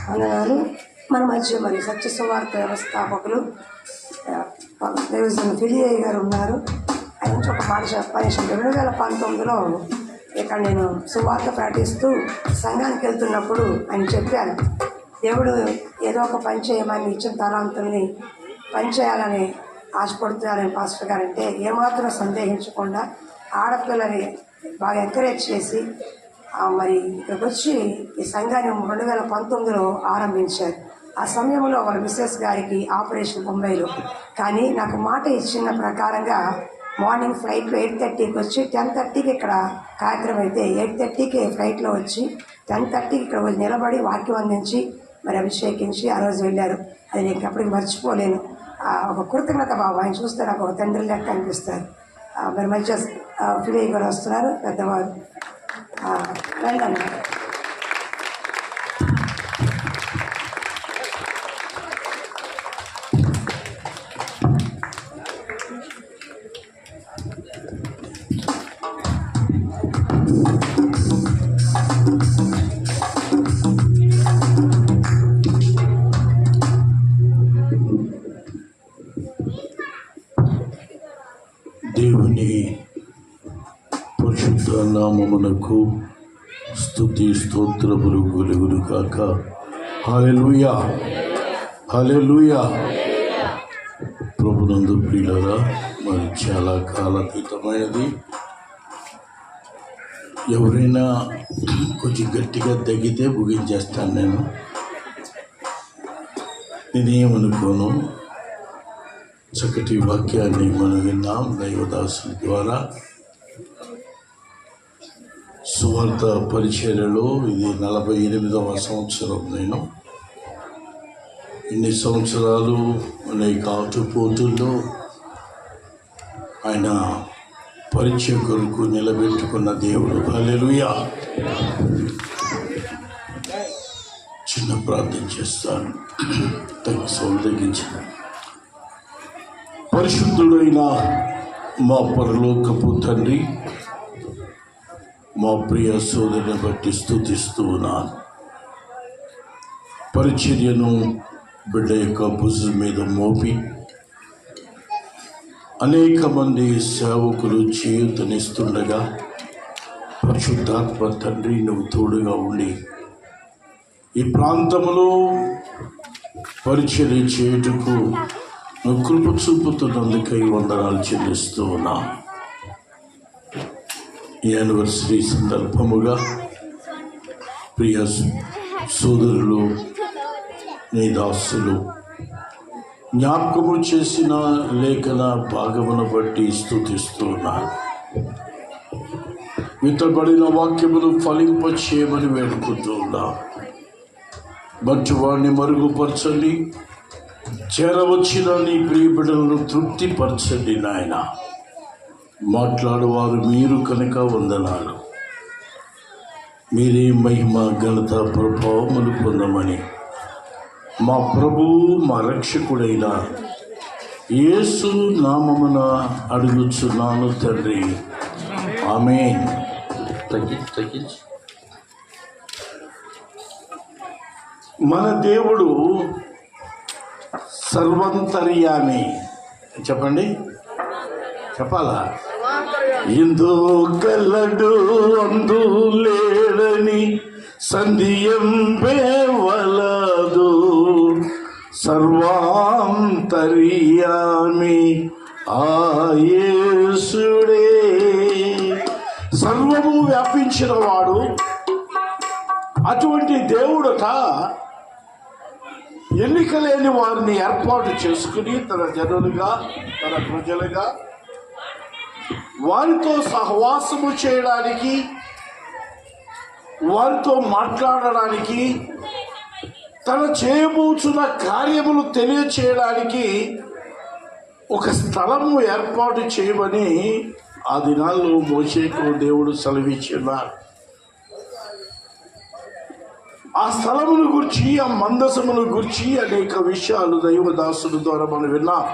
వందనాలు. మన మధ్య మరి సత్య సువార్త వ్యవస్థాపకులు దేవజన్ ఫిలియయ్య గారు ఉన్నారు. ఆయన నుంచి ఒక మాట చెప్పాలి. 2019లో ఇక్కడ నేను సువార్త ప్రకటిస్తూ సంఘానికి వెళ్తున్నప్పుడు ఆయన చెప్పాను, దేవుడు ఏదో ఒక పని చేయమని ఇచ్చిన తలాంతుల్ని పని చేయాలని ఆశపడుతున్నారని పాస్టర్ గారు అంటే ఏమాత్రం సందేహించకుండా ఆడపిల్లని బాగా ఎంకరేజ్ చేసి మరి ఇక్కడికి వచ్చి ఈ సంఘాన్ని 2019లో ఆరంభించారు. ఆ సమయంలో వాళ్ళ మిస్సెస్ గారికి ఆపరేషన్ ముంబైలో. కానీ నాకు మాట ఇచ్చిన ప్రకారంగా మార్నింగ్ ఫ్లైట్లో 8:30కి వచ్చి 10:30కి ఇక్కడ కార్యక్రమం అయితే 8:30కి ఫ్లైట్లో వచ్చి 10:30కి ఇక్కడ నిలబడి వాక్యం అందించి మరి అభిషేకించి ఆ రోజు వెళ్ళారు. అది నేను అప్పటికి మర్చిపోలేను. ఒక కృతజ్ఞత బాబు. ఆయన చూస్తే నాకు ఒక తండ్రి లెక్క అనిపిస్తారు. మరి మంచిగా ఫిలియయ్య గారు వస్తున్నారు, పెద్దవారు వెళ్ళండి. దేవుని పరిశుద్ధ నామమునకు స్తుతి స్తోత్రములు కలుగును కాక. హల్లెలూయా, హల్లెలూయా. ప్రభునందు ప్రియులారా, మరి చాలా కాలాతీతమైనది. ఎవరైనా కొంచెం గట్టిగా తగ్గితే ముగించేస్తాను. నేనేమనుకోను. చక్కటి వాక్యాన్ని మనం విన్నాం దైవదాసుల ద్వారా. సువార్త పరిచర్యలో ఇది 48వ సంవత్సరం. నేను ఇన్ని సంవత్సరాలు అనేక ఆటుపోతుల్లో ఆయన పరిచయ కొరకు నిలబెట్టుకున్న దేవుడు. హల్లెలూయా. చిన్న ప్రార్థన చేస్తాను. తగ్గించిన పరిశుద్ధుడైన మా పరలోకపు తండ్రి, మా ప్రియ సోదరుని బట్టి స్తుతిస్తూ ఉన్నాను. పరిచర్యను బిడ్డ యొక్క భుజం మీద మోపి అనేక మంది సేవకులు చేయూతనిస్తుండగా పరిశుద్ధాత్మ తండ్రి నువ్వు తోడుగా ఉండి ఈ ప్రాంతంలో పరిచర్య చేయుటకు నువ్వు కృప చూపుతున్నందుకై వందనాలు చెల్లిస్తూ ఉన్నా. ఈ యానివర్సరీ సందర్భముగా ప్రియ సోదరులు, నీ దాసులు జ్ఞాపకము చేసిన లేఖన భాగమును బట్టి స్తుతిస్తూ ఉన్నారు. విత్తబడిన వాక్యమును ఫలింపచేయమని వేడుకుంటూ ఉన్నా. మంచి వాడిని మరుగుపరచండి, చేరవచ్చిన నీ ప్రియ బిడ్డలను తృప్తిపరచండి నాయన. మాట్లాడువారు మీరు కనుక వందనాలు. మీరే మహిమ ఘనత ప్రభావములు పొందమని మా ప్రభువు మా రక్షకుడైన యేసు నామమున అడుగుచున్నాను తండ్రి, ఆమేన్. తగ్గించి మన దేవుడు సర్వంతర్యామి. చెప్పండి, చెప్పాలా? ఇందు గలడు అందు లేడని సంధియంపే వలదు. సర్వాంతర్యామి ఆ యేసుడే. సర్వము వ్యాపించిన వాడు అటువంటి దేవుడట ఎన్నిక లేని వారిని ఏర్పాటు చేసుకుని తన జనులుగా, తన ప్రజలుగా వారితో సహవాసము చేయడానికి, వారితో మాట్లాడడానికి, తన చేయబోతున్న కార్యములు తెలియచేయడానికి ఒక స్థలము ఏర్పాటు చేయమని ఆ దినాల్లో మోషేకు దేవుడు సెలవిచ్చున్నారు. ఆ స్థలమును గురించి, ఆ మందసమును గురించి అనేక విషయాలు దైవదాసుల ద్వారా మనం విన్నాం.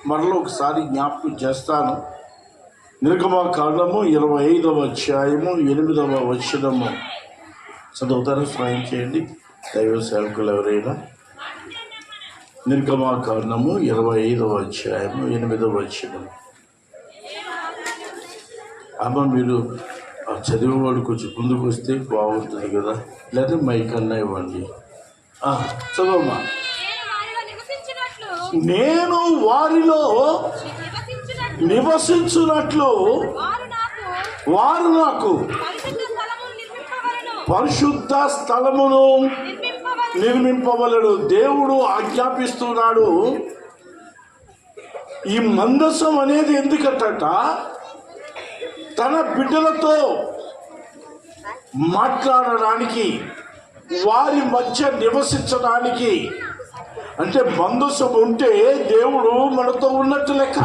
మరలో ఒకసారి జ్ఞాపకం చేస్తాను. నిర్గమకాండము 25వ అధ్యాయము 8వ వచనము చదువుతారు, స్వయం చేయండి. దైవ సేవకులు ఎవరైనా నిర్గమాకాండము 25వ అధ్యాయము 8వ వచనం. అమ్మ మీరు చదివేవాడు కొంచెం ముందుకు వస్తే బాగుంటుంది కదా, లేదా మైక్ అన్నా ఇవ్వండి. చదవమ్మా. నేను వారిలో నివసించున్నట్లు వారు నాకు పరిశుద్ధ స్థలమును నిర్మింపవలెను. దేవుడు ఆజ్ఞాపిస్తున్నాడు. ఈ మందసం అనేది ఎందుకంట, తన బిడ్డలతో మాట్లాడడానికి, వారి మధ్య నివసించడానికి. అంటే మందసం ఉంటే దేవుడు మనతో ఉన్నట్టు లెక్క.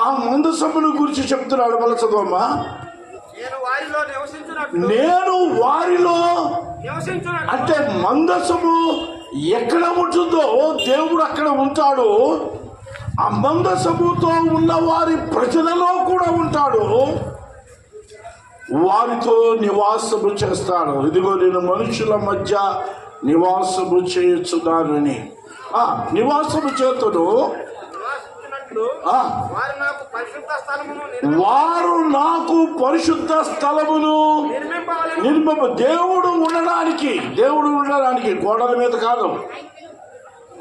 ఆ మందసమును గురించి చెప్తున్నాడు. మళ్ళీ చదవమ్మా. నేను వారిలో అంటే మందసము ఎక్కడ ఉంటుందో దేవుడు అక్కడ ఉంటాడు. ఆ మందసముతో ఉన్న వారి ప్రజలలో కూడా ఉంటాడు. వారితో నివాసము చేస్తాడు. ఇదిగో నేను మనుషుల మధ్య నివాసము చేయుచున్నానని. నివాసము చేతుడు వారు నాకు పరిశుద్ధ స్థలమును దేవుడు ఉండడానికి గోడల మీద కాదు,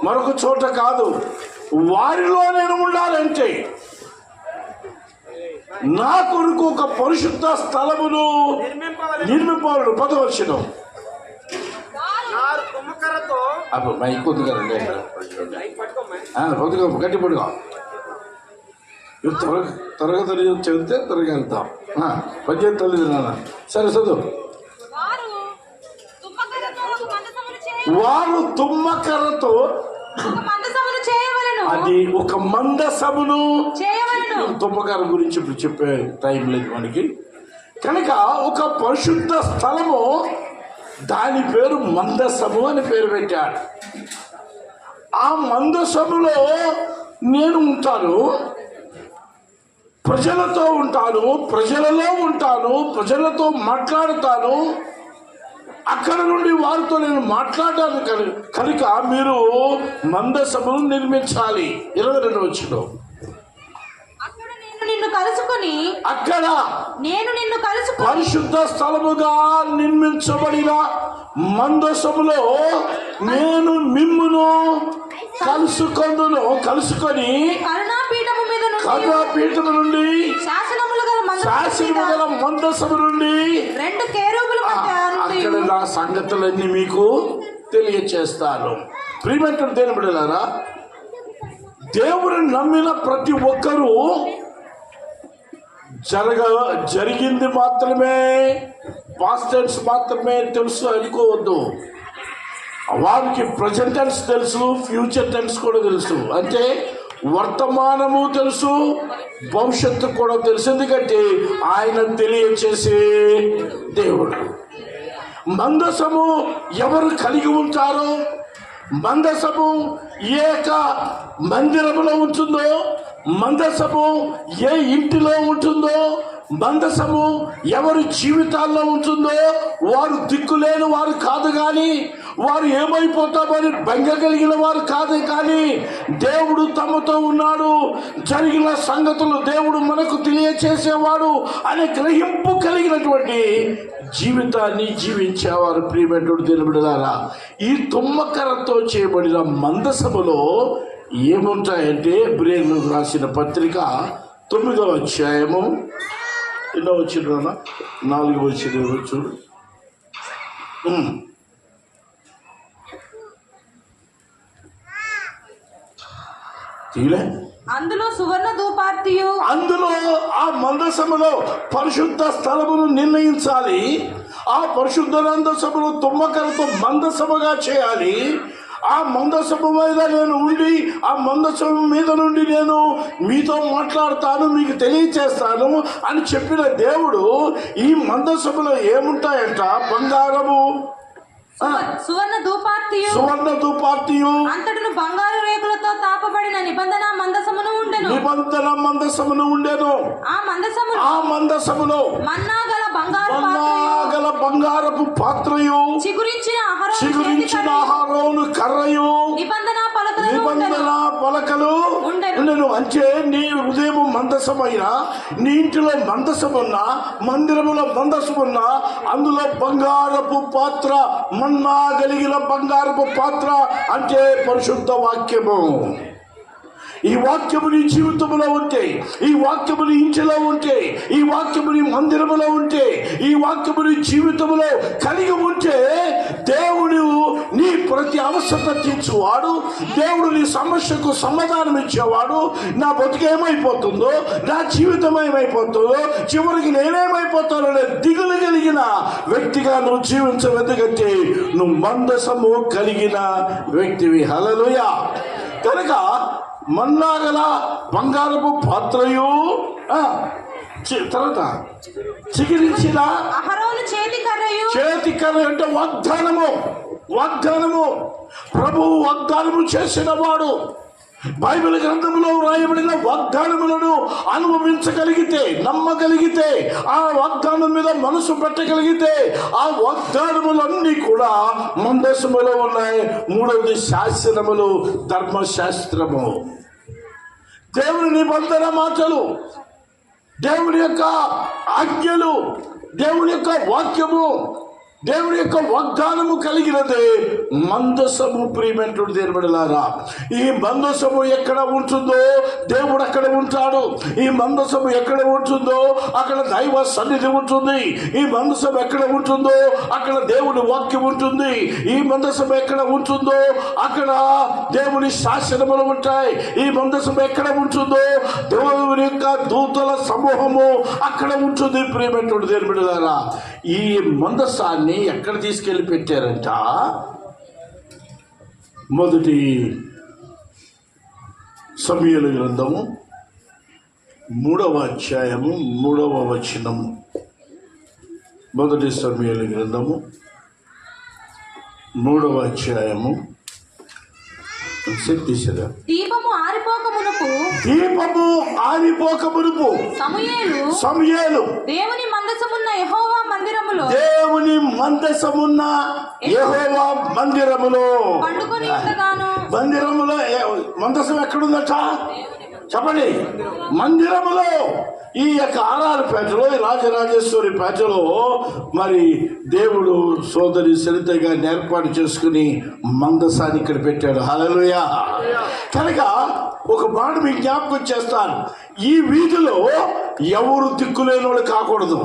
మరొక చోట కాదు, వారిలో నేను ఉండాలంటే నా కొరకు ఒక పరిశుద్ధ స్థలమును నిర్మింపవలెను. 10వ వచనం. అప్పుడు మైక్ ఉంది కదండి, గట్టి పడుగా త్వరగా చదివితే త్వరగా వెళ్తాం. 18 నాన్న. సరే చదువు. వారు తుమ్మకర్రతో అది ఒక మందసమును. తుమ్మకర్ర గురించి ఇప్పుడు చెప్పే టైం లేదు మనకి కనుక. ఒక పరిశుద్ధ స్థలము, దాని పేరు మందసము అని పేరు పెట్టాడు. ఆ మందసములో నేను ఉంటాను, ప్రజలతో ఉంటాను, ప్రజలలో ఉంటాను, ప్రజలతో మాట్లాడుతాను. అక్కడ నుండి వారితో నేను మాట్లాడాను కనుక మీరు మందసమును నిర్మించాలి. 22 వచనం. అక్కడ పరిశుద్ధ స్థలముగా నిర్మించబడిన మందసములో నేను మిమ్మును కలుసుకొని కరుణాపీఠము నుండి శాసనములు గల మందసము నుండి అక్కడ నా సంగతులన్నీ మీకు తెలియచేస్తాను. ప్రియమైన దేవుని బిడ్డలారా, దేవుని నమ్మిన ప్రతి ఒక్కరూ జరిగింది మాత్రమే, పాస్ట్ టెన్స్ మాత్రమే తెలుసు అనుకోవద్దు. వారికి ప్రజెంట్ టెన్స్ తెలుసు, ఫ్యూచర్ టెన్స్ కూడా తెలుసు. అంటే వర్తమానము తెలుసు, భవిష్యత్తు కూడా తెలుసు. ఎందుకంటే ఆయన తెలియచేసే దేవుడు. మందసము ఎవరు కలిగి ఉంటారో, మందసము ఏక మందిరములో ఉంటుందో, మందసము ఏ ఇంటిలో ఉంటుందో, మందసము ఎవరి జీవితాల్లో ఉంటుందో వారు దిక్కులేని వారు కాదు, కానీ వారు ఏమైపోతామని బెంగ కలిగిన వారు కాదు. కానీ దేవుడు తమతో ఉన్నాడు, జరిగిన సంగతులు దేవుడు మనకు తెలియచేసేవాడు అనే గ్రహింపు కలిగినటువంటి జీవితాన్ని జీవించేవారు. ప్రియమైనటువంటి దేవుని బిడ్డలారా, ఈ తుమ్మకర్రతో చేయబడిన మందసములో ఏముంటాయంటే, హెబ్రీయులకు రాసిన పత్రిక 9వ అధ్యాయము 4వ వచనం చూడు. అందులో సువర్ణ ధూపార్తియు, అందులో ఆ మందసములో పరిశుద్ధ స్థలమును నిర్ణయించాలి. ఆ పరిశుద్ధ మందసమును తుమ్మకరతో మందసముగా చేయాలి. ఆ మందసము మీద నేను ఉండి, ఆ మందసము మీద నుండి నేను మీతో మాట్లాడతాను, మీకు తెలియచేస్తాను అని చెప్పిన దేవుడు ఈ మందసములో ఏముంటాయంట? బంగారము, సువర్ణ ధూపార్తియు సువర్ణ ధూపార్తియు అంతటను బంగారు రేకులతో తాపబడిన నిబంధన మందసమును ఉండెను. నిబంధన మందసమును ఉండెను. ఆ మందసములో మన్నా గల బంగారపు పాత్రయు చిగురించిన అహరోను కర్రయు నిబంధన పలకలు ఉండెను. అంటే నీ హృదయం మందసమైన, నీ ఇంటిలో మందసమున్నా, మందిరములో మందసమున్నా, అందులో బంగారపు పాత్ర, మన్నా కలిగిన బంగారపు పాత్ర అంటే పరిశుద్ధ వాక్యము. ఈ వాక్యము నీ జీవితంలో ఉంటే, ఈ వాక్యము నీ ఇంటిలో ఉంటే, ఈ వాక్యము నీ మందిరములో ఉంటే, ఈ వాక్యము నీ జీవితంలో కలిగి ఉంటే, దేవుడు నీ ప్రతి అవసరత తీర్చువాడు, దేవుడు నీ సమస్యకు సమాధానం ఇచ్చేవాడు. నా బతుకేమైపోతుందో, నా జీవితం ఏమైపోతుందో, చివరికి నేనేమైపోతానో దిగులు కలిగిన వ్యక్తిగా నువ్వు జీవించవు. ఎందుకంటే నువ్వు మందసము కలిగిన వ్యక్తివి. హల్లెలూయా. కనుక మన్నా గల బంగారపు పాత్రయు, తర్వాత చిగిరించిన అహరోను చేతి కర్ర అంటే వాగ్దానము. ప్రభువు వాగ్దానము చేసిన వాడు. బైబిల్ గ్రంథంలో వ్రాయబడిన వాగ్దానములను అనుభవించగలిగితే, నమ్మగలిగితే, ఆ వాగ్దానం మీద మనసు పెట్టగలిగితే, ఆ వాగ్దానములన్నీ కూడా మందసములో ఉన్నాయి. మూడవది శాస్త్రములు, ధర్మశాస్త్రము, దేవుని నిబంధన మాటలు, దేవుని యొక్క ఆజ్ఞలు, దేవుని యొక్క వాక్యము, దేవుని యొక్క వాగ్దానము కలిగినదే మందసము. ప్రియమైనటువంటి దేవుని బిడ్డలారా, ఈ మందసము ఎక్కడ ఉంటుందో దేవుడు అక్కడ ఉంటాడు. ఈ మందసము ఎక్కడ ఉంటుందో అక్కడ దైవ సన్నిధి ఉంటుంది. ఈ మందసం ఎక్కడ ఉంటుందో అక్కడ దేవుని వాక్యం ఉంటుంది. ఈ మందసం ఎక్కడ ఉంటుందో అక్కడ దేవుని శాసనములు ఉంటాయి. ఈ మందసం ఎక్కడ ఉంటుందో దేవుని యొక్క దూతల సమూహము అక్కడ ఉంటుంది. ప్రియమైనటువంటి దేవుని బిడ్డలారా, ఈ మందసాన్ని ఎక్కడ తీసుకెళ్లి పెట్టారంట? మొదటి సమూయేలు గ్రంథము 3వ అధ్యాయము 3వ వచనము. మొదటి సమూయేలు గ్రంథము 3వ అధ్యాయము. దీపము ఆరిపోకమునుపు సమూయేలు దేవుని మందసమున్న యెహోవా మందిరములో పండుకొని ఉండగాను. మందిరములో మందసం ఎక్కడుందట చెప్పండి. మందిరములో, ఈ యొక్క ఆర్ఆర్పేటలో, ఈ రాజరాజేశ్వరి పేటలో మరి దేవుడు సోదరి సరిత గారిని ఏర్పాటు చేసుకుని మందసాన్ని ఇక్కడ పెట్టాడు. హల్లెలూయా. కనుక ఒక మాట మీకు జ్ఞాపకం చేస్తాను. ఈ వీధిలో ఎవరు దిక్కులేని వాళ్ళు కాకూడదు.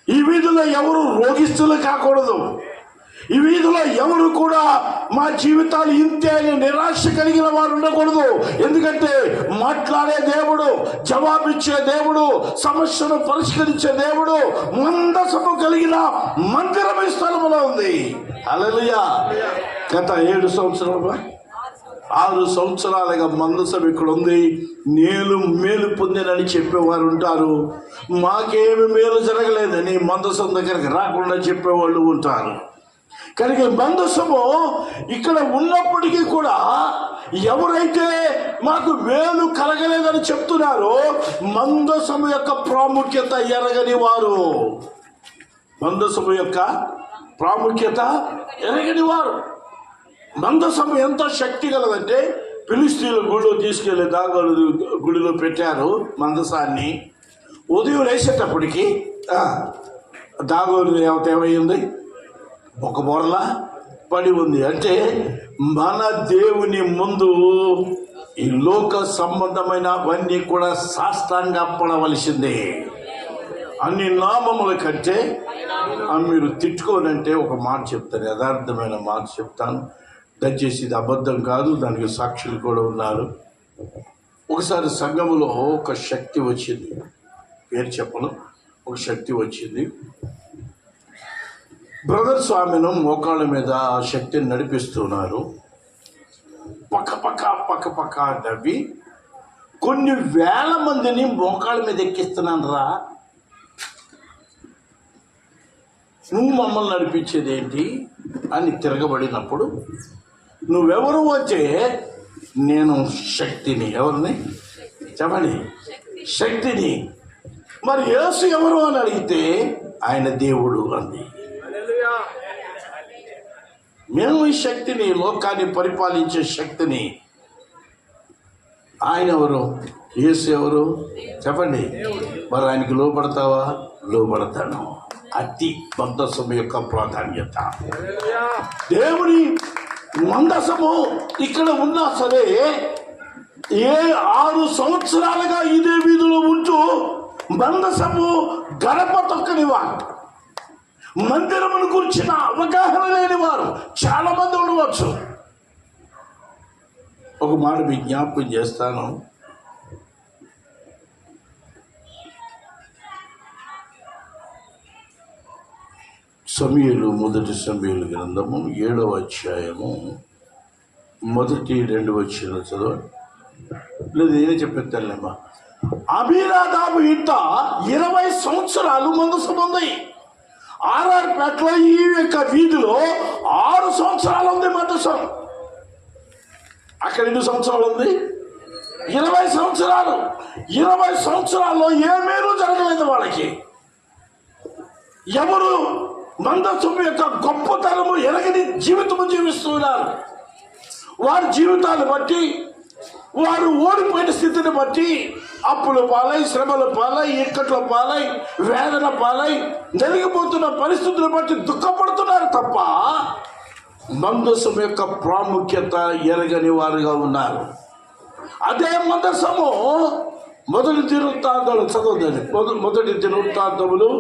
ఈ వీధిలో ఎవరు రోగిస్తులు కాకూడదు. ఈ వీధిలో ఎవరు కూడా మా జీవితాలు ఇంతే అని నిరాశ కలిగిన వారు ఉండకూడదు. ఎందుకంటే మాట్లాడే దేవుడు, జవాబిచ్చే దేవుడు, సమస్యను పరిష్కరించే దేవుడు మందసము కలిగిన మందిరం ఈ స్థలంలో ఉంది. హల్లెలూయా. గత 6 సంవత్సరాలుగా మందసం ఇక్కడ ఉంది. మేలు పొందినని చెప్పేవారు ఉంటారు. మాకేమి మేలు జరగలేదని మందసం దగ్గరికి రాకుండా చెప్పేవాళ్ళు ఉంటారు. కనుక మందసము ఇక్కడ ఉన్నప్పటికీ కూడా ఎవరైతే మాకు మేలు కలగలేదని చెప్తున్నారో మందసము యొక్క ప్రాముఖ్యత ఎరగని వారు, మందసము యొక్క ప్రాముఖ్యత ఎరగని వారు. మందసము ఎంత శక్తి కలదంటే ఫిలిష్తీయుల గుడిలో తీసుకెళ్లి దాగోను గుడిలో పెట్టారు మందసాన్ని. ఉదయం లేచేటప్పటికి దాగోను ఏమైంది? ఒక బొరలా పడి ఉంది. అంటే మన దేవుని ముందు ఈ లోక సంబంధమైనవన్నీ కూడా సాష్టాంగపడవలసిందే. అన్ని నామముల కంటే మీరు తిట్టుకోనంటే ఒక మాట చెప్తాను, యథార్థమైన మాట చెప్తాను. దయచేసి ఇది అబద్ధం కాదు, దానికి సాక్షులు కూడా ఉన్నారు. ఒకసారి సంఘములో ఒక శక్తి వచ్చింది, పేరు చెప్పను, ఒక శక్తి వచ్చింది. బ్రదర్ స్వామిను మోకాళ్ళ మీద ఆ శక్తిని నడిపిస్తున్నారు. పక్క నవ్వి కొన్ని వేల మందిని మోకాళ్ళ మీద ఎక్కిస్తున్నాను రా, నువ్వు మమ్మల్ని నడిపించేది ఏంటి? అని తిరగబడినప్పుడు నువ్వెవరు వచ్చే నేను శక్తిని. ఎవరిని చెప్పండి? శక్తిని. మరి యేసు ఎవరు అని అడిగితే ఆయన దేవుడు అంది. మేము ఈ శక్తిని, లోకాన్ని పరిపాలించే శక్తిని. ఆయన ఎవరు? యేసు ఎవరు చెప్పండి? మరి ఆయనకి లోపడతావా? లోపడతాను. అతి మందసము యొక్క ప్రాధాన్యత. దేవుని మందసము ఇక్కడ ఉన్నా సరే, ఏ 6 సంవత్సరాలుగా ఇదే వీధిలో ఉంటూ మందసము గడప తొక్కనివారు, మందిరమును గురించిన అవగాహన లేని వారు చాలా మంది ఉండవచ్చు. ఒక మాట మీ జ్ఞాపకం చేస్తాను. మొదటి సమూయేలు గ్రంథము 7వ అధ్యాయము 1-2 వచనాలు చదవండి. లేదు నేనే చెప్పేస్తానులేమ్మా. అభినాదాబు ఇంట 20 సంవత్సరాలు మందసం ఉంది. ఆర్ఆర్పేటలో ఈ యొక్క వీధిలో 6 సంవత్సరాలు ఉంది మందసం. అక్కడ 2 సంవత్సరాలు ఉంది, 20 సంవత్సరాలు. 20 సంవత్సరాల్లో ఏ మేలు జరగలేదు వాళ్ళకి. ఎవరు మందసం యొక్క గొప్పతనము ఎరగని జీవితము జీవిస్తున్నారు. వారి జీవితాన్ని బట్టి, వారు ఓడిపోయిన స్థితిని బట్టి అప్పుల పాలై, శ్రమల పాలై, ఇక్కట్ల పాలై, వేదన పాలై, జరిగిపోతున్న పరిస్థితులను బట్టి దుఃఖపడుతున్నారు తప్ప మందసం యొక్క ప్రాముఖ్యత ఎరగని వారుగా ఉన్నారు. అదే మందసము మొదటి దినవృత్తాంతాలు చదవదండి. మొదటి దినవృత్తాంతములు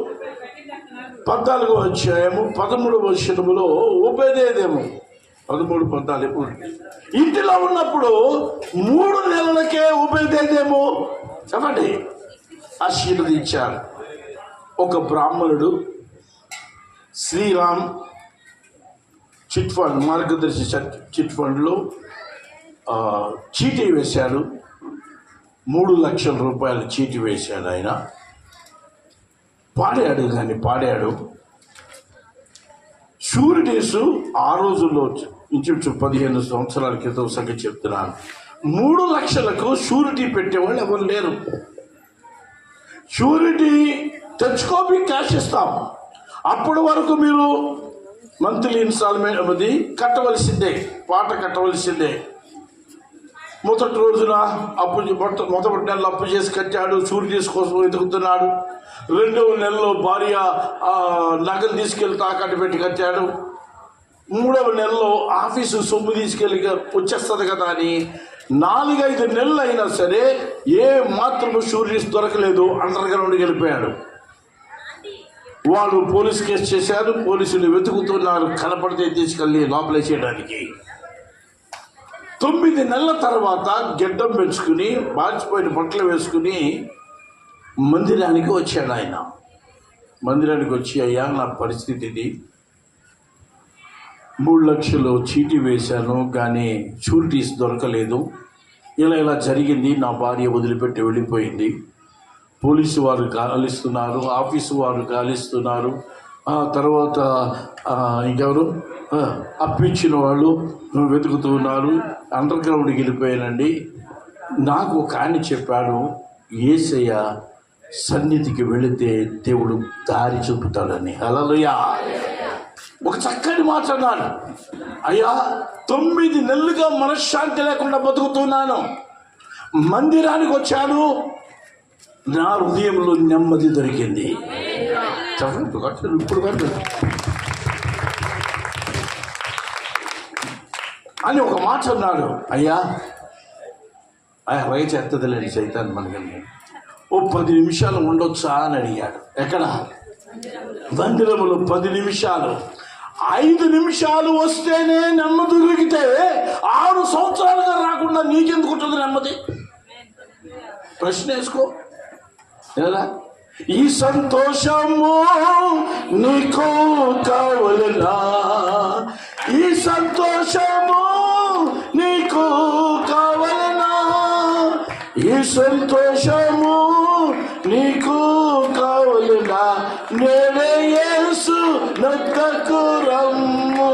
14వ అధ్యాయము 13వ వచనములో ఓబేదేదేమో 13-14 ఇంటిలో ఉన్నప్పుడు 3 నెలలకే ఓబేదేదేమో చెప్పండి ఆశీర్వదించారు. ఒక బ్రాహ్మణుడు శ్రీరామ్ చిట్ ఫండ్, మార్గదర్శి చిట్ ఫండ్లో చీటీ వేశాడు. 3 లక్షల రూపాయలు చీటీ వేశాడు. ఆయన పాడాడు. షూరిటీసు ఆ రోజుల్లో ఇంచుమించు 15 సంవత్సరాల క్రితం సంగతి చెప్తున్నాను. 3 లక్షలకు షూరిటీ పెట్టేవాళ్ళు ఎవరు లేరు. షూరిటీ తెచ్చుకోవి క్యాష్ ఇస్తాం. అప్పటి వరకు మీరు మంత్లీ ఇన్స్టాల్మెంట్ అది కట్టవలసిందే, పాట కట్టవలసిందే. మొదటి రోజున మొదటి నెలలో అప్పు చేసి కట్టాడు, షూరిటీస్ కోసం వెతుకుతున్నాడు. 2వ నెలలో భార్య నగలు తీసుకెళ్ళి తాకట్టు పెట్టి కట్టాడు. 3వ నెలలో ఆఫీసు సొమ్ము తీసుకెళ్ళి వచ్చేస్తుంది కదా అని 4-5 నెలలు అయినా సరే ఏ మాత్రము షూరిటీస్ దొరకలేదు. అండర్ గ్రౌండ్కి వెళ్ళిపోయాడు. వాళ్ళు పోలీస్ కేసు చేశారు. పోలీసులు వెతుకుతున్నారు, కనపడితే తీసుకెళ్ళి లోపలేసేయడానికి. 9 నెలల తర్వాత గెడ్డం పెంచుకుని, బాచిపోయిన బట్టలు వేసుకుని మందిరానికి వచ్చాడు. ఆయన మందిరానికి వచ్చి, అయ్యా నా పరిస్థితి ఇది, 3 లక్షలు చీటీ వేశాను కానీ షూరిటీస్ దొరకలేదు. ఇలా జరిగింది. నా భార్య వదిలిపెట్టి వెళ్ళిపోయింది. పోలీసు వారు గాలిస్తున్నారు, ఆఫీసు వారు గాలిస్తున్నారు, తర్వాత ఇంకెవరు అప్పించిన వాళ్ళు వెతుకుతున్నారు. అండర్ గ్రౌండ్కి వెళ్ళిపోయానండి. నాకు ఒక ఆయన చెప్పాడు, యేసయ్య సన్నిధికి వెళితే దేవుడు దారి చూపుతాడని. హల్లెలూయా. ఒక చక్కని మాట అన్నాడు. అయ్యా 9 నెలలుగా మనశ్శాంతి లేకుండా బతుకుతున్నాను, మందిరానికి వచ్చాను, నా హృదయంలో నెమ్మది దొరికింది. ఇప్పుడు అని ఒక మాట అన్నాడు. అయ్యా రైతు ఎత్తదిలేని సైతాన్ని మనకని ఓ 10 నిమిషాలు ఉండొచ్చా అని అడిగాడు. ఎక్కడ? మందిరములో 10 నిమిషాలు. 5 నిమిషాలు వస్తేనే నెమ్మది దొరికితే 6 సంవత్సరాలుగా రాకుండా నీకెందుకు ఉంటుంది నెమ్మది? ప్రశ్న వేసుకో. ఎలా? ఈ సంతోషము నీకు కావలనా, ఈ సంతోషము నీకు కావలనా, ఈ సంతోషము నీకు కావలనా, నేనే యేసు నొద్దకు రమ్ము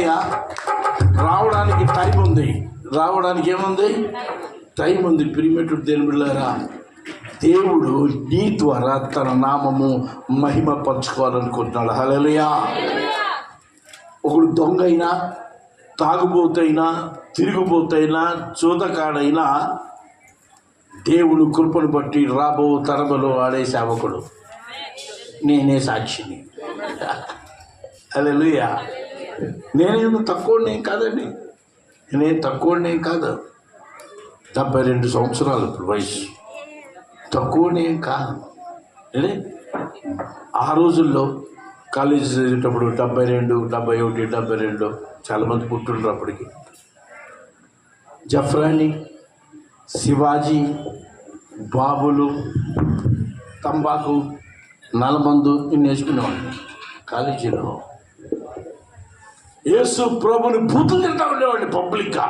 ఉన్నాయా? రావడానికి టైం ఉంది. రావడానికి ఏముంది? టైం ఉంది. ప్రియమైనటువంటి దేవుని బిడ్డలారా, దేవుడు నీ ద్వారా తన నామము మహిమ పంచుకోవాలనుకుంటున్నాడు. హల్లెలూయా. ఒకడు దొంగ అయినా, తాగుబోతైనా, తిరుగుబోతైనా, చూతకాడైనా దేవుడు కృపను బట్టి రాబో తరములో ఆడే సేవకుడు. నేనే సాక్షిని. హల్లెలూయా. నేనేమో తక్కువనే కాదండి, నేను తక్కువనే కాదు. 72 సంవత్సరాలు ఇప్పుడు వయసు, తక్కువనే కాదు. ఆ రోజుల్లో కాలేజీ చదివేటప్పుడు 72, 71, 72 చాలామంది పుట్టుండ్రు అప్పటికి. జఫ్రాని, శివాజీ, బాబులు, తంబాకు, నలమందు ఇన్ని వేసుకునేవాడిని కాలేజీలో. యేసు ప్రభుని బూతులు తింటా ఉండేవాడిని పబ్లిక్గా.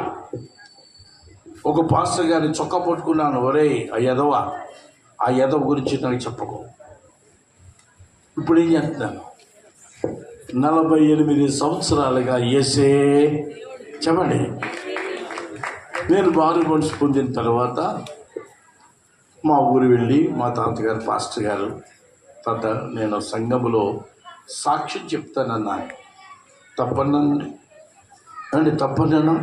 ఒక పాస్టర్ గారిని చొక్కా పట్టుకున్నాను, ఒరే ఆ ఎదవ గురించి నాకు చెప్పకు. ఇప్పుడు ఏం చేస్తున్నాను? 48 సంవత్సరాలుగా యేసే చెప్పండి. నేను మారు మనసు పొందిన తర్వాత మా ఊరు వెళ్ళి మా తాతగారు పాస్టర్ గారు, తాత నేను సంఘములో సాక్ష్యం చెప్తానన్నా. తప్పనండి అండి, తప్పనన్నా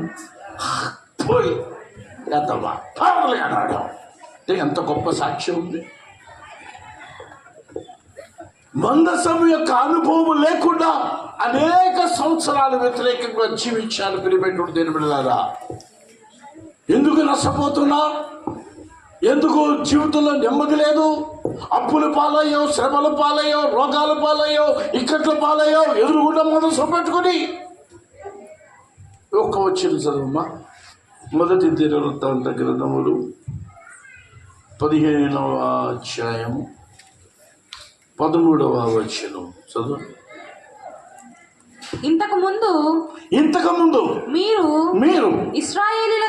పోయి ఎంతమ్మా పాటలు అన్నాడు. అంటే ఎంత గొప్ప సాక్ష్యం ఉంది. మందసం యొక్క అనుభవం లేకుండా అనేక సంవత్సరాలు వ్యతిరేకంగా జీవించాను. పిలిపెట్టుడు దేని బిడ్డలారా, ఎందుకు నష్టపోతున్నా? ఎందుకు జీవితంలో నెమ్మది లేదు? అప్పుల పాలయ్యో, శ్రమల పాలయ్యో, రోగాల పాలయ్యో, ఇక్కట్ల పాలయ్యో, ఎదురుగుండా మనసు పెట్టుకుని ఒక్క వచ్చిన చదువుమా. మొదటి దినవృత్తాంత గ్రంథములు 15వ అధ్యాయము 13వ వచనం చదువు. ఇంతకు ముందు మీరు ఇశ్రాయేలీయుల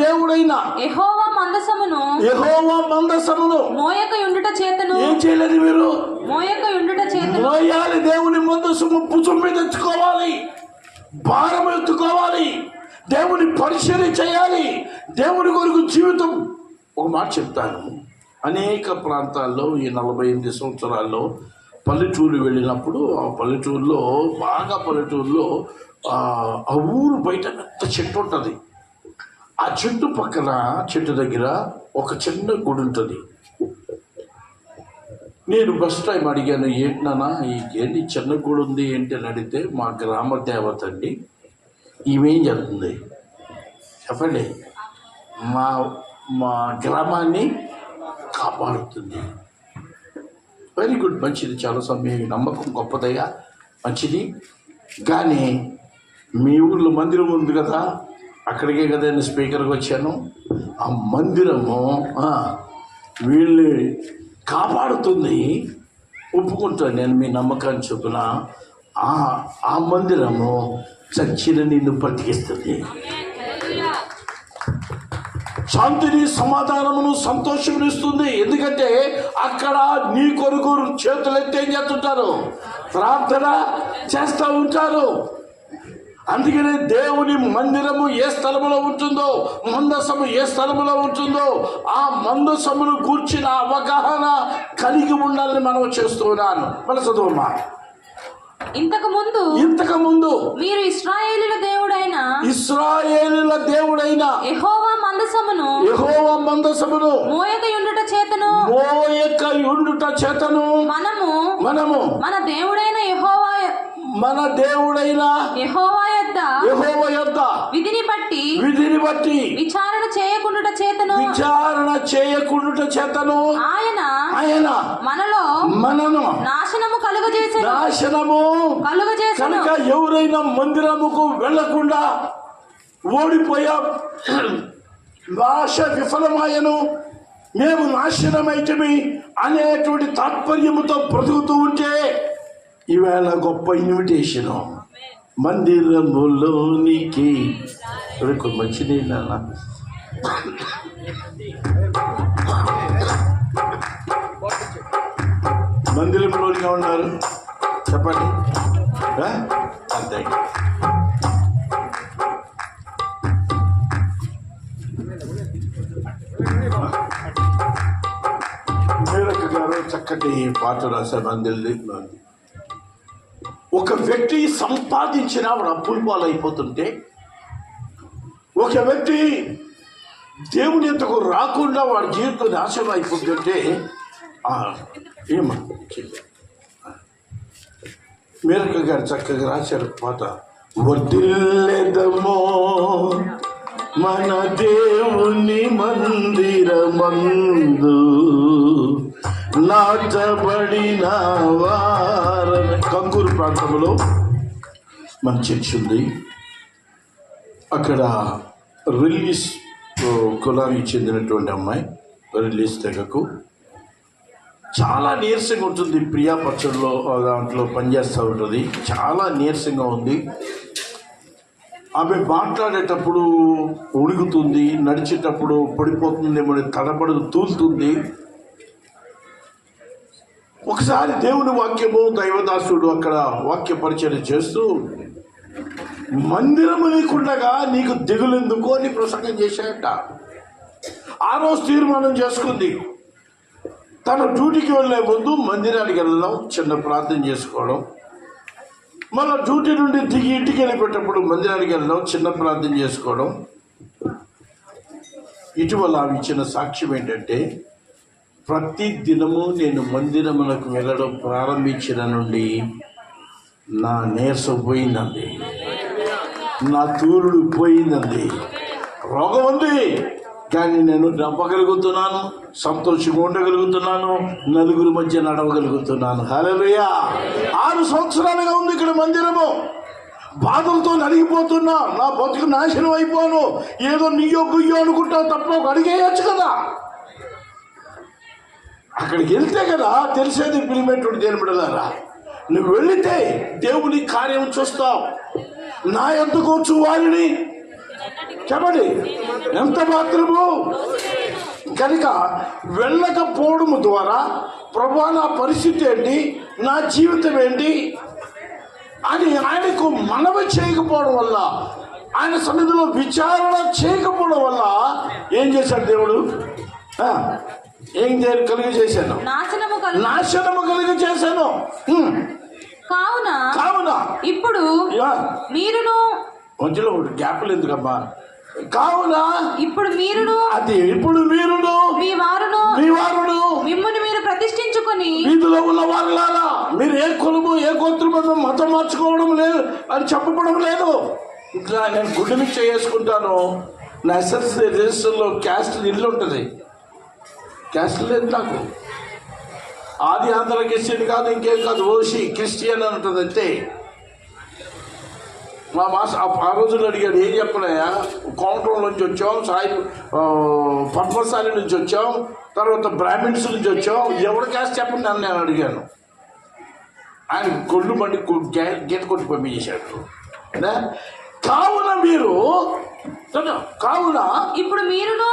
దేవుడైన యెహోవా మందసమును మోయక యుండుట చేతను ఏం చేయలేదు? మీరు మోయక యుండుట చేతను మోయాలి. దేవుని మందసము భుజం మీద ఎత్తుకోవాలి, భారం ఎత్తుకోవాలి, దేవుని పరిచర్య చేయాలి, దేవుని కొరకు జీవితం. ఒక మాట చెప్తాను, అనేక ప్రాంతాల్లో ఈ 48 సంవత్సరాల్లో పల్లెటూరు వెళ్ళినప్పుడు ఆ పల్లెటూరులో ఆ ఊరు బయట పెద్ద చెట్టు ఉంటుంది. ఆ చెట్టు పక్కన, చెట్టు దగ్గర ఒక చిన్న గుడి ఉంటుంది. నేను ఫస్ట్ టైం అడిగాను, ఏంటన్నా ఏంటి చిన్న గుడి ఉంది ఏంటి అని అడిగితే, మా గ్రామ దేవత అండి, ఈమెం జరుగుతుంది చెప్పండి, మా గ్రామాన్ని కాపాడుతుంది. వెరీ గుడ్, మంచిది, చాలా సమయం నమ్మకం గొప్పదయ్యా, మంచిది. కానీ మీ ఊర్లో మందిరం ఉంది కదా, అక్కడికే కదా నేను స్పీకర్కి వచ్చాను. ఆ మందిరము వీళ్ళని కాపాడుతుంది, ఒప్పుకుంటాను నేను మీ నమ్మకాన్ని చొప్పున. ఆ మందిరము చచ్చిన నిన్ను బ్రతికిస్తుంది. శాంతిని, సమాధానమును, సంతోషమును ఇస్తుంది. ఎందుకంటే అక్కడ నీ కొరకు చేతులెత్తి ఏం చేస్తుంటారు? ప్రార్థన చేస్తూ ఉంటారు. అందుకనే దేవుని మందిరము ఏ స్థలములో ఉంటుందో, మందసము ఏ స్థలములో ఉంటుందో, ఆ మందసమును గూర్చిన అవగాహన కలిగి ఉండాలని మనం చేస్తున్నాను. మన చదువుమా. ఇంతకు ముందు మీరు ఇశ్రాయేలీయుల దేవుడైన యెహోవా మందసమును మోయక యుండుట చేతను మనము మన దేవుడైన యెహోవా యొద్ద విధిని బట్టి విచారణ చేయకుండుట చేతను ఆయన మనను నాశనము కలుగజేసెను. కనుక ఎవరైనా మందిరముకు వెళ్లకుండా ఓడిపోయా, ఆశ విఫలమాయను, మేము నాశనమైతమి అనేటువంటి తాత్పర్యముతో బ్రతుకుతూ ఉంటే ఈవేళ గొప్ప ఇన్విటేషను. మందిరములోనికి మంచిది నాన్న. మందిరంలోనిగా ఉన్నారు చెప్పండి. అంతే. మేరక్క గారు చక్కటి పాట రాశారు. అందరి ఒక వ్యక్తి సంపాదించిన వాడు అప్పుల పాలైపోతుంటే, ఒక వ్యక్తి దేవుని ఎంతకు రాకుండా వాడి జీవితం నాశనం అయిపోతుంటే ఏమా మేరక్క గారు చక్కగా రాశారు పాట. వర్ధిల్లెదమో మన దేవుని మందిరమందు నాటబడిన వారని. కంకూరు ప్రాంతంలో మన చర్చ్ ఉంది. అక్కడ రిలీజ్ కులానికి చెందినటువంటి అమ్మాయి, రిలీజ్ తెగకు చాలా నీరసంగా ఉంటుంది. ప్రియా పచ్చడిలో దాంట్లో పనిచేస్తూ ఉంటుంది. చాలా నీరసంగా ఉంది. ఆమె మాట్లాడేటప్పుడు ఉడుకుతుంది, నడిచేటప్పుడు పడిపోతుందేమో, తడబడు తూలుతుంది. ఒకసారి దేవుని వాక్యము, దైవదాసుడు అక్కడ వాక్య పరిచయం చేస్తూ, మందిరము నీకుండగా నీకు దిగులెందుకు అని ప్రసంగం చేశాయట. ఆ రోజు తీర్మానం చేసుకుంది, తన డ్యూటీకి వెళ్ళే ముందు మందిరానికి వెళ్ళడం, చిన్న ప్రార్థన చేసుకోవడం, మళ్ళీ డ్యూటీ నుండి దిగి ఇంటికి వెళ్ళిపెట్టేటప్పుడు మందిరానికి వెళ్ళడం, చిన్న ప్రార్థన చేసుకోవడం. ఇటీవల ఆమె ఇచ్చిన సాక్ష్యం ఏంటంటే, ప్రతి దినము నేను మందిరములకు వెళ్ళడం ప్రారంభించిన నుండి నా నీరసం పోయిందండి, నా తూరుడు పోయిందండి. రోగం ఉంది కానీ నేను నవ్వగలుగుతున్నాను, సంతోషంగా ఉండగలుగుతున్నాను, నలుగురి మధ్య నడవగలుగుతున్నాను. హల్లెలూయా. 6 సంవత్సరాలుగా ఉంది ఇక్కడ మందిరము. బాధలతో నలిగిపోతున్నా, నా బతుకు నాశనం అయిపోను, ఏదో నీయో గుయ్యో అనుకుంటావు తప్ప ఒక అడిగేయచ్చు కదా. అక్కడికి వెళ్తే కదా తెలిసేది పిలిమెట్టుడు దేని బిడ్డలారా. నువ్వు వెళితే దేవుని కార్యం చూస్తావు. నా ఎంతకు వచ్చు వారిని చెప్పండి ఎంత మాత్రము. కనుక వెళ్ళకపోవడం ద్వారా ప్రభువా నా పరిస్థితి ఏంటి, నా జీవితం ఏంటి అని ఆయనకు మనవి చేయకపోవడం వల్ల, ఆయన సన్నిధిలో విచారణ చేయకపోవడం వల్ల ఏం చేశాడు దేవుడు? ఏం కలిగజేశాను? నాశనము కలిగజేశాను. కావున ఇప్పుడు మీరును మధ్యలో గ్యాప్లు ఎందుకమ్మా? కావున ఇప్పుడు మీరును మీ వారును మిమ్మును మీరు ప్రతిష్ఠించుకొని, వీధిలో ఉన్న వారులారా, మీరు ఏ కులము ఏ గోత్రము మతం మార్చుకోవడం లేదు అని చెప్పడం లేదు. ఇట్లా నేను గుడ్డు మీద చేసుకుంటాను. నా ఎస్ఎస్సీ రిజిస్టర్లో క్యాస్ట్ ఇల్లు ఉంటుంది. క్యాస్ట్ లేదు నాకు. ఆది ఆంధ్ర క్రిస్టియన్ కాదు, ఇంకేం కాదు, ఓసి క్రిస్టియన్ అని ఉంటుంది అంతే. మా మాస్టర్ ఆ రోజుల్లో అడిగాడు, ఏం చెప్పనాయా, కౌంటర్ నుంచి వచ్చాం, సాయి పద్మశాలి నుంచి వచ్చాం, తర్వాత బ్రాహ్మిన్స్ నుంచి వచ్చాం, ఎవరి క్యాస్ట్ చెప్పండి అని నేను అడిగాను. ఆయన కొళ్ళు బండి గీత కొట్టి పంపించేశాడు. కావున ఇప్పుడు మీరును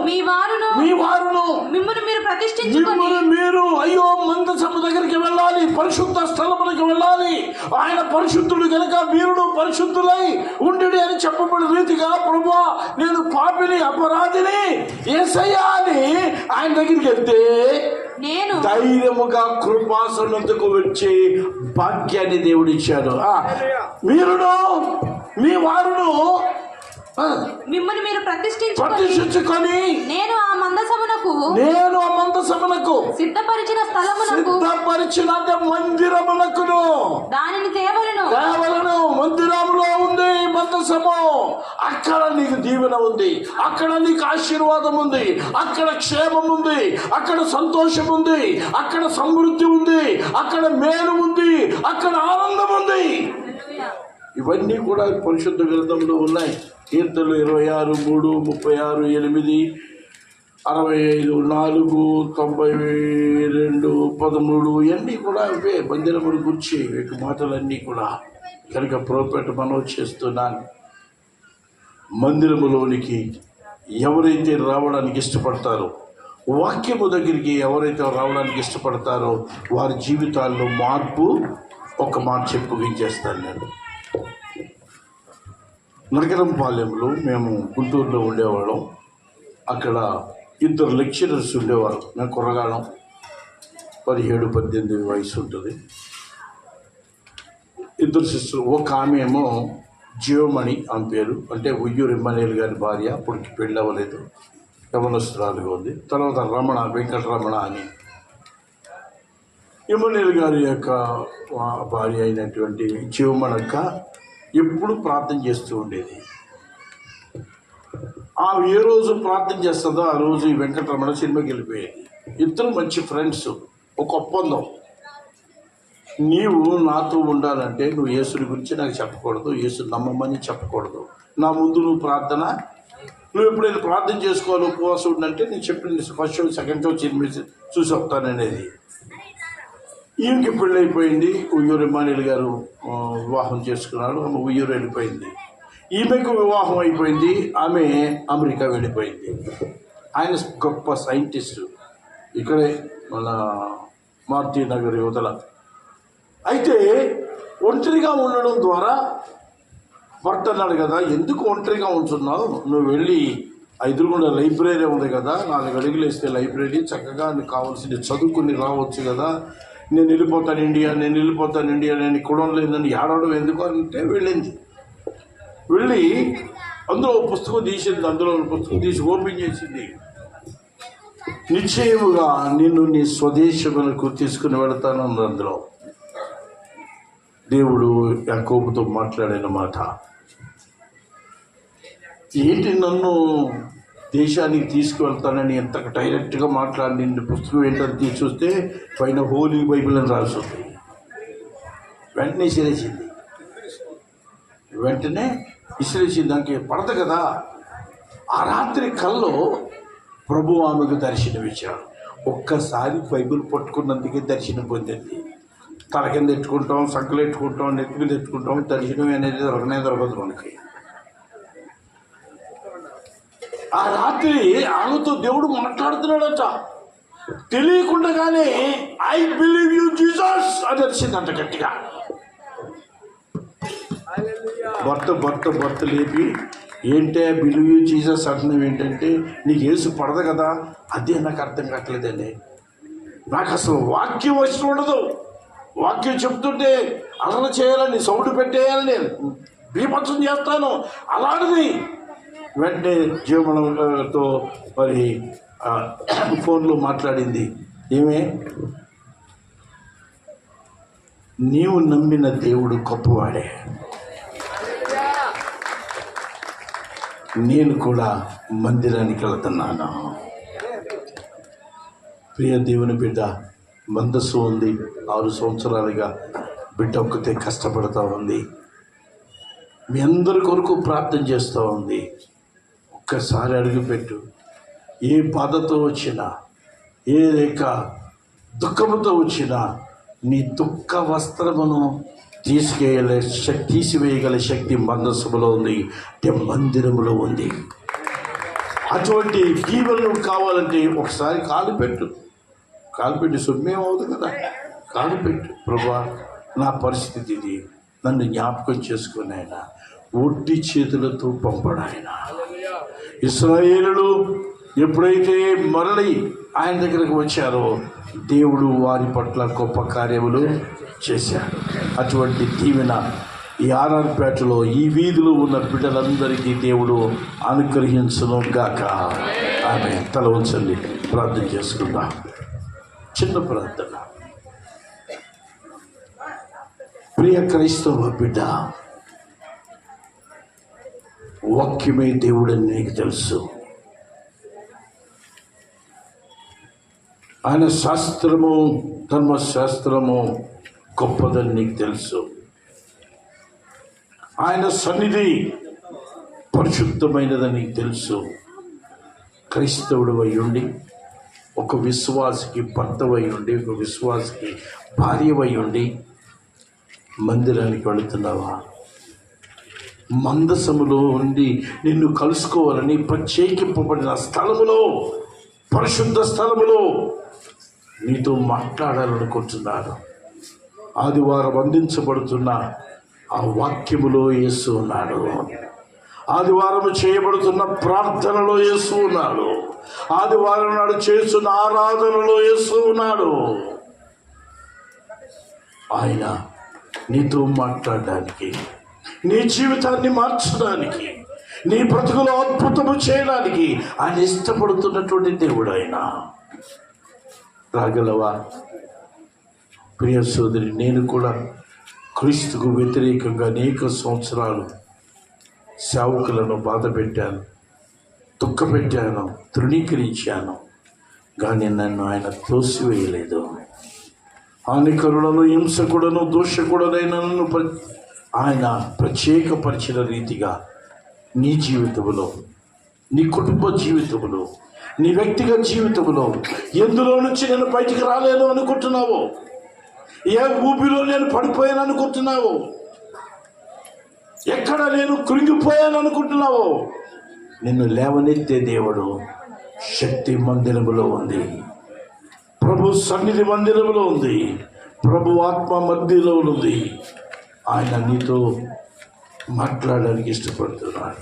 మీ వారును మిమ్మును మీరు ప్రతిష్ఠించుకొని, మీరు అయ్యో మందసము దగ్గరికి వెళ్ళాలి, పరిశుద్ధ స్థలములకు వెళ్ళాలి, ఆయన పరిశుద్ధుడు కనుక మీరును పరిశుద్ధులై ఉండి అని చెప్పబడిన రీతిగా, ప్రభువా నేను పాపిని అపరాధిని యేసయ్యా అని ఆయన దగ్గరికి వెళ్తే నేను ధైర్యముగా కృపాసనందుకు వచ్చే భాగ్యాన్ని దేవుడిచ్చాడు. మీరును మీ వారును మిమ్మల్ని మీరు ప్రతిష్ఠించుకొని, నేను ఆ మందసమునకు సిద్ధపరిచిన మందిరమునకును దానిని తేవలను. మందిరములో ఉంది మందసము. అక్కడ నీకు దీవెన ఉంది, అక్కడ నీకు ఆశీర్వాదం ఉంది, అక్కడ క్షేమం ఉంది, అక్కడ సంతోషం ఉంది, అక్కడ సమృద్ధి ఉంది, అక్కడ మేలు ఉంది, అక్కడ ఆనందం ఉంది. ఇవన్నీ కూడా పరిశుద్ధ గ్రంథంలో ఉన్నాయి. కీర్తనలు 26, 3, 36, 8, 65, 4, 92, 13 ఇవన్నీ కూడా ఇవే మందిరములు గురించి మాటలన్నీ కూడా. కనుక ప్రోపేట మనవి చేస్తున్నాను, మందిరములోనికి ఎవరైతే రావడానికి ఇష్టపడతారో, వాక్యము దగ్గరికి ఎవరైతే రావడానికి ఇష్టపడతారో వారి జీవితాల్లో మార్పు ఒక మాట చెప్పి ముగించేస్తాను నేను. నగరంపాలెంలో మేము గుంటూరులో ఉండేవాళ్ళం. అక్కడ 2 లెక్చరర్స్ ఉండేవారు. మేము కుర్రగాళ్ళం, 17-18 వయసు ఉంటుంది. 2 సిస్టర్. ఒక ఆమె ఏమో జీవమణి ఆమె పేరు, అంటే ఉయ్యూరు ఎమ్మెల్యేలు గారి భార్య, అప్పటికి పెళ్ళి అవ్వలేదు, యవనస్తురాలుగా ఉంది. తర్వాత రమణ, వెంకటరమణ అని ఎమ్మెల్యేలు గారి యొక్క భార్య అయినటువంటి జీవమణక్క ఎప్పుడు ప్రార్థన చేస్తూ ఉండేది. ఆమె ఏ రోజు ప్రార్థన చేస్తుందో ఆ రోజు ఈ వెంకటరమణ సినిమాకి వెళ్ళిపోయేది. ఇద్దరు మంచి ఫ్రెండ్స్. ఒక ఒప్పందం, నీవు నాతో ఉండాలంటే నువ్వు యేసుని గురించి నాకు చెప్పకూడదు, యేసు నమ్మమని చెప్పకూడదు. నా ముందు నువ్వు ప్రార్థన, నువ్వు ఎప్పుడైనా ప్రార్థన చేసుకోవాలి, ఉపవాసం ఉండంటే నేను చెప్పిన first show second show cinema చూసి వస్తాననేది. ఈమెకి పెళ్ళి అయిపోయింది. ఉయ్యూరు ఎమ్మానియల్ గారు వివాహం చేసుకున్నాడు. ఆమె ఉయ్యూరు వెళ్ళిపోయింది. ఈమెకు వివాహం అయిపోయింది. ఆమె అమెరికా వెళ్ళిపోయింది. ఆయన గొప్ప సైంటిస్టు, ఇక్కడే మన మారుతి నగర్ యువతల. అయితే ఒంటరిగా ఉండడం ద్వారా భర్త అన్నాడు కదా, ఎందుకు ఒంటరిగా ఉంటున్నావు, నువ్వు వెళ్ళి ఎదురుగుండా లైబ్రరీ ఉంది కదా, 4 అడుగులు వేస్తే లైబ్రరీ, చక్కగా నీకు కావాల్సింది చదువుకుని రావచ్చు కదా, నేను వెళ్ళిపోతాను ఇండియా, నేను ఇక్కడ లేదని ఏడవడం ఎందుకు అంటే వెళ్ళింది. వెళ్ళి అందులో పుస్తకం తీసింది. అందులో పుస్తకం తీసి ఓపెన్ చేసింది. నిశ్చయముగా నిన్ను నీ స్వదేశములకు తీసుకుని వెళతానన్న అందులో దేవుడు యాకోబుతో మాట్లాడిన మాట. ఏంటి నన్ను దేశానికి తీసుకువెళ్తానని ఎంత డైరెక్ట్గా మాట్లాడిన పుస్తకం ఏంటని తీసి చూస్తే పైన హోలీ బైబిల్ అని రాసి ఉంది. వెంటనే విసిరేసింది. దానికి పడదు కదా. ఆ రాత్రి కల్లో ప్రభు ఆమెకు దర్శనమిచ్చాడు. ఒక్కసారి బైబిల్ పట్టుకున్నందుకే దర్శనం పొందింది. తల కింద ఎట్టుకుంటాం, సంకలు ఎట్టుకుంటాం, నెత్తి మీద ఎట్టుకుంటాం, దర్శనం అనేది దొరకదు మనకి. ఆ రాత్రి ఆమెతో దేవుడు మాట్లాడుతున్నాడట. తెలియకుండానే ఐ బిలీవ్ యూ జీసస్ అని తెలిసిందంట గట్టిగా. భర్త లేపి, ఏంటే బిలీవ్ యూ జీసస్ అంటున్నావు ఏంటంటే, నీకు యేసు పడదు కదా. అదే నాకు అర్థం కావట్లేదండి. నాకు అసలు వాక్యం వచ్చి ఉండదు. వాక్యం చెప్తుంటే అలన చేయాలని, సౌండ్ పెట్టేయాలని, బీభత్సం చేస్తాను అలాంటిది. వెంటనే జీవమణతో మరి ఫోన్లో మాట్లాడింది. ఏమే, నీవు నమ్మిన దేవుడు గొప్పవాడే, నేను కూడా మందిరానికి వెళ్తున్నాను. ప్రియ దేవుని బిడ్డ, మందస్సు ఉంది. 6 సంవత్సరాలుగా బిడ్డ ఒక్కతే కష్టపడుతూ ఉంది. మీ అందరి కొరకు ప్రార్థన చేస్తూ ఉంది. ఒక్కసారి అడుగుపెట్టు. ఏ బాధతో వచ్చినా, ఏ రేఖ దుఃఖముతో వచ్చినా, నీ దుఃఖ వస్త్రమును తీసివేయగల శక్తి మందస్సులో ఉంది, మందిరములో ఉంది. అటువంటి దీవెనలు కావాలంటే ఒకసారి కాలు పెట్టి సొమ్మేం అవుతుంది కదా, కాలు పెట్టు. ప్రభా, నా పరిస్థితి ఇది, నన్ను జ్ఞాపకం చేసుకుని ఆయన ఒట్టి చేతులతో పంపడు. ఆయన ఇశ్రాయేలులు ఎప్పుడైతే మరలి ఆయన దగ్గరకు వచ్చారో దేవుడు వారి పట్ల గొప్ప కార్యములు చేశాడు. అటువంటి దీవెన ఈ ఆర్ఆర్పేటలో, ఈ వీధిలో ఉన్న బిడ్డలందరికీ దేవుడు అనుగ్రహించును గాక. ఆమె తల ఉంచండి, ప్రార్థన చేసుకుందాం. చిన్న ప్రార్థన. ప్రియ క్రైస్తవ బిడ్డ, వాక్యమే దేవుడని నీకు తెలుసు. ఆయన శాస్త్రము, ధర్మశాస్త్రము గొప్పదని నీకు తెలుసు. ఆయన సన్నిధి పరిశుద్ధమైనదని నీకు తెలుసు. క్రైస్తవుడు అయ్యుండి, ఒక విశ్వాసికి భర్తవై ఉండి, ఒక విశ్వాసికి భార్యవై ఉండి మందిరానికి వెళుతున్నావా? మందసములో ఉండి నిన్ను కలుసుకోవాలని ప్రత్యేకింపబడిన స్థలములో, పరిశుద్ధ స్థలములో నీతో మాట్లాడాలనుకుంటున్నాను. ఆదివారం అందించబడుతున్న ఆ వాక్యములో యేసు ఉన్నాడు. ఆదివారం చేయబడుతున్న ప్రార్థనలో యేసు ఉన్నాడు. ఆదివారం నాడు చేస్తున్న ఆరాధనలో యేసు ఉన్నాడు. ఆయన నీతో మాట్లాడడానికి, నీ జీవితాన్ని మార్చడానికి, నీ బ్రతుకులో అద్భుతము చేయడానికి ఆయన ఇష్టపడుతున్నటువంటి దేవుడు. ఆయన రాగలవా? ప్రియ సోదరి, నేను కూడా క్రీస్తుకు వ్యతిరేకంగా అనేక సంవత్సరాలు సేవకులను బాధ పెట్టాను, దుఃఖపెట్టాను, తృణీకరించాను. కానీ నన్ను ఆయన తోసివేయలేదు. హానికరులను, హింసకుడను, దోషకుడనైన నన్ను ఆయన ప్రత్యేకపరిచిన రీతిగా నీ జీవితంలో, నీ కుటుంబ జీవితంలో, నీ వ్యక్తిగత జీవితంలో ఎందులో నుంచి నేను బయటికి రాలేను అనుకుంటున్నావో, ఏ ఊపిలో నేను పడిపోయాను అనుకుంటున్నావో, ఎక్కడ నేను కృంగిపోయాను అనుకుంటున్నావో, నిన్ను లేవనెత్తే దేవుడు శక్తి మందిరములో ఉంది. ప్రభు సన్నిధి మందిరములో ఉంది. ప్రభు ఆత్మ మధ్యలో ఉంది. ఆయన నీతో మాట్లాడడానికి ఇష్టపడుతున్నాడు.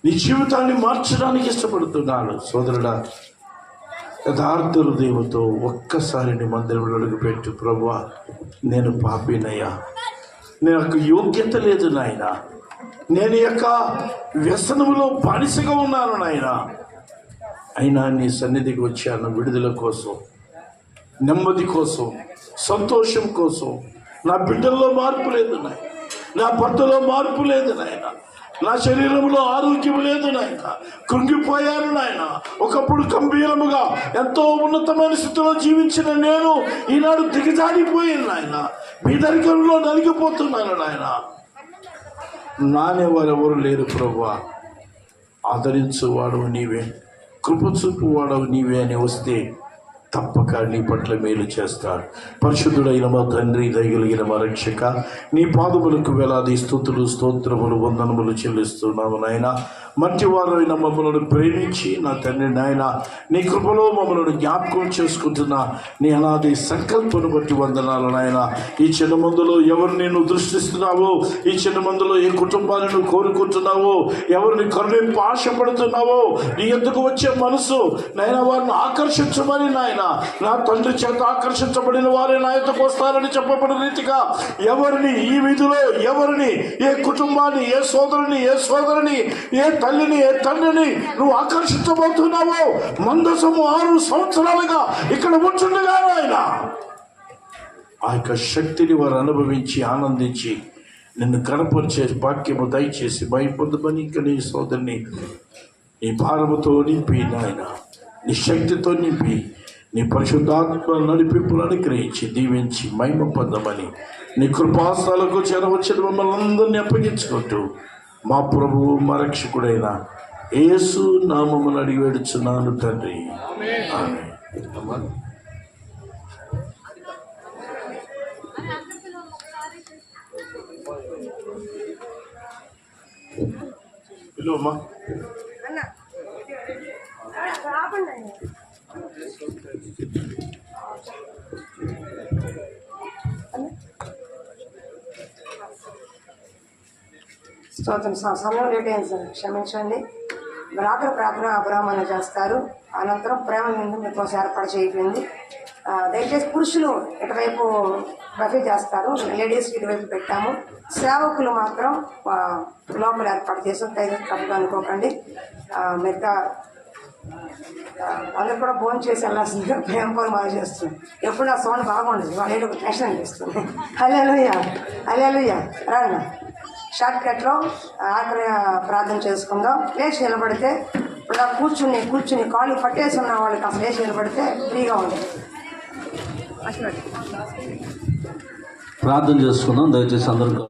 నీ జీవితాన్ని మార్చడానికి ఇష్టపడుతున్నాడు. సోదరుడా, యథార్థ హృదయంతో ఒక్కసారి నీ మందిరంలో అడుగుపెట్టు. ప్రభువా, నేను పాపినయ్యా, నాకు యోగ్యత లేదు నాయన, నేను యొక్క వ్యసనములో బానిసగా ఉన్నాను నాయన. అయినా నీ సన్నిధికి వచ్చాను విడుదల కోసం, నెమ్మది కోసం, సంతోషం కోసం. నా బిడ్డల్లో మార్పు లేదు నాయన, నా భర్తలో మార్పు లేదు నాయన, నా శరీరంలో ఆరోగ్యం లేదు నాయన, కృంగిపోయాను నాయన. ఒకప్పుడు గంభీరముగా ఎంతో ఉన్నతమైన స్థితిలో జీవించిన నేను ఈనాడు దిగజారిపోయాను నాయన, బీదరికంలో నలిగిపోతున్నాను నాయన. నానేవారెవరు లేరు ప్రభువా, ఆదరించువాడవు నీవే, కృప చూపువాడవు నీవే అని వస్తే తప్పక నీ పట్ల మేలు చేస్తాడు. పరిశుద్ధుడైన మా తండ్రి, దయగలిగిన మా రక్షక, నీ పాదములకు వేలాది స్తుతులు, స్తోత్రములు, వందనములు చెల్లిస్తున్నాము నాయన. మంచి వారైన మమ్మల్ని ప్రేమించి నా తండ్రి నాయన, నీ కృపలో మమ్మల్ని జ్ఞాపకం చేసుకుంటున్న నీ అనాది సంకల్పను బట్టి వందనాలు నాయన. ఈ చిన్న మందులో ఎవరిని నువ్వు దృష్టిస్తున్నావో, ఈ చిన్న మందులో ఏ కుటుంబాన్ని నువ్వు కోరుకుంటున్నావో, ఎవరిని కరుణింపు ఆశపడుతున్నావో, నీ ఎందుకు వచ్చే మనసు నాయన వారిని ఆకర్షించమని నాయన, నా తండ్రి చేత ఆకర్షించబడిన వారే నా యొద్దకు వస్తారని చెప్పబడిన రీతిగా ఎవరిని ఈ విధిలో, ఎవరిని, ఏ కుటుంబాన్ని, ఏ సోదరుని, ఏ సోదరుని, ఏ తల్లిని, ఏ తండ్రిని నువ్వు ఆకర్షించబోతున్నావో, మందసము 6 సంవత్సరాలుగా ఇక్కడ ఉంటుండగా ఆయన ఆ యొక్క శక్తిని వారు అనుభవించి ఆనందించి నిన్ను కనపరిచే భాగ్యము దయచేసి భయపొందమని ఇంకా నీ సోదరిని నీ భారముతో నింపి నాయన, నీ శక్తితో నింపి, నీ పరిశుద్ధాత్మ నడిపింపులను అనుగ్రహించి దీవించి మహిమ పొందమని నీ కృపాసాలకు చేరవచ్చిన మమ్మల్ని అందరినీ అప్పగించుకుంటూ మా ప్రభువు మా రక్షకుడైన యేసు నామమును అడిగి వేడుచున్నాను తండ్రి, ఆమేన్. పిలువమ్మా. స్తోత్రం. సమయం లేట్ అయింది సార్, క్షమించండి. రాత్రి ప్రార్థన అబ్రాహ్మణ చేస్తారు. అనంతరం ప్రేమ మీద మీకోసం ఏర్పాటు చేయబడింది. దయచేసి పురుషులు ఇటువైపు బఫే చేస్తారు, లేడీస్ ఇటువైపు పెట్టాము. సేవకులు మాత్రం లోపల ఏర్పాటు చేసాం. దయచేసి తప్పుగా అనుకోకండి. మిగతా అందరు కూడా ఫోన్ చేసి వెళ్ళాల్సిందిగా ప్రేమ పని బాగా చేస్తుంది. ఎప్పుడు నా సౌండ్ బాగుండదు, వాళ్ళు ఏదో టెన్షన్ అనిపిస్తుంది. హల్లెలూయా, హల్లెలూయా. రాన్న షార్ట్ కట్లో ఆఖరి ప్రార్థన చేసుకుందాం. లేచి నిలబడితే ఇప్పుడు కూర్చుని కాళ్ళు పట్టేసి ఉన్న వాళ్ళకి అసలు లేచి నిలబడితే ఫ్రీగా ఉంటుంది. ప్రార్థన చేసుకుందాం. దయచేసి అందరూ